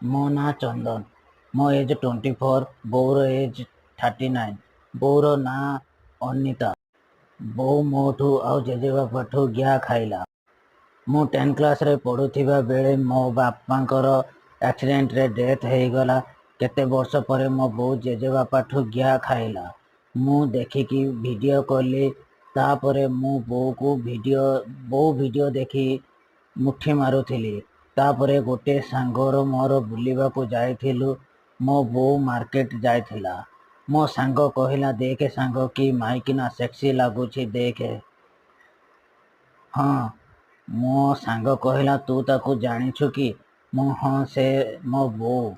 मो ना चंदन। मो एज 24। Bore as 39। बोर ना अनिता। बो मोठू आउ जेजेबापाठू ज्ञा खाइला। मु 10 क्लास रे पढ़ुथिबा बेले मो बापांकर एक्सीडेंट रे डेथ हेगला। केते वर्ष परे मो बो जेजेबापाठू ज्ञा खाइला। मु देखिकी वीडियो कली। तापरे मु बो वीडियो देखी मुठी मारुथिली। तापरे गोटे सांगर मोर बुलिबाकू जाइथिलु। मो बो मार्केट जाइथिला। मो सांग कहिला देखे सांग कि माइकिना सेक्सी लागुछि देखे। हाँ। मो सांग कहिला तू ताकू जानिछु कि? मु हाँ से मो बो।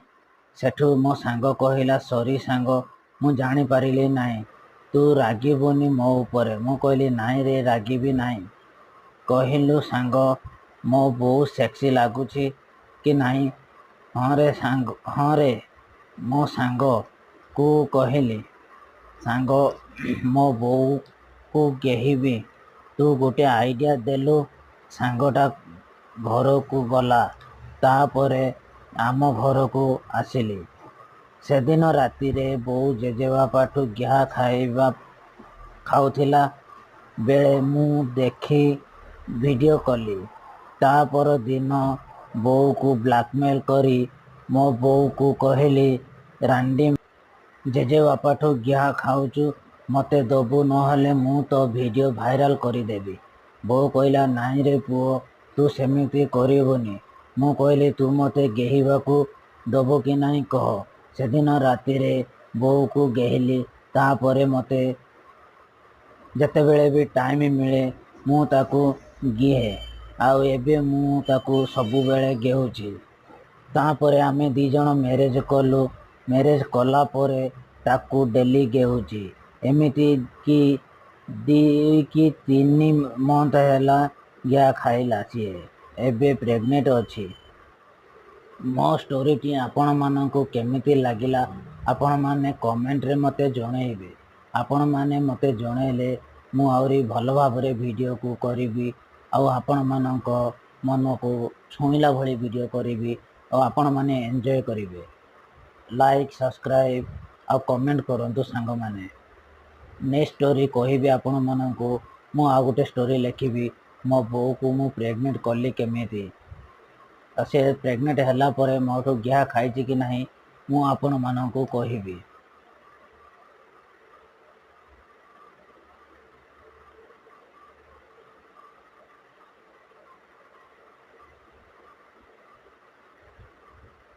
सेठू मो सांग कहिला सॉरी सांग मु जानी पारिली नाही। तू रागिबुनी मो उपरे। मु कहली नाही रे रागिबी नाही। कहिलु सांग मो बो सेक्सी लागुछि कि नाही? हाँ रे सांग हाँ रे। मो सांग को कहिली सांग मो बो को केहिबी। तू गोटे आइडिया देलु। सांगटा घर को गला। तापरे आम घर को आसिली। सेदिन राति रे बो जेजेबापाठू ज्ञा खाउथिला बेले मु देखी वीडियो कली। तापर दिन बो को ब्लैकमेल करी मो बो को कहली रांडी जेजेबापाठू ज्ञा खाउचु मते दबु नहले मु तो वीडियो भाइराल करिदेबी। बो कहला नाही रे पुओ तू सेमिति करिबुनी। मु कहली तू मते गेहिबाकू दबो कि नाही कह। सेदिन राति रे बो को गेहिली। तापरे मते जेतेबेले भी टाइम मिले मु ताकू गिहे। आउ एबे मु ताकू सबुबेले गेहुची। तापरे आमे दी जण मैरेज कलु। मैरेज कला परे ताकू डेली गेहुची। एमिति कि 2 कि 3 मंथ हैला ज्ञा खाइला सिए। एबे प्रेग्नेंट अछि। मो स्टोरी टी आपण मानकू केमिति लागिला आपण माने कमेंट रे मते जणैबे। आपण माने मते जणैले मु आउरी भल भाबरे वीडियो को करिबी। आउ आपण मानक मन को छुईला भली वीडियो करिबी। आउ आपण माने एन्जॉय करिबे। लाइक सब्सक्राइब आउ कमेंट करंतु सांग माने। नेक्स्ट स्टोरी कहिबी आपण मानकू। मु आ गोटे स्टोरी लिखिबी मो बो को मु प्रेग्नेंट कली केमिति। से प्रेग्नेंट हैला परे मोठू ज्ञा खाइछि कि नाही मु आपण मानकू कहिबी।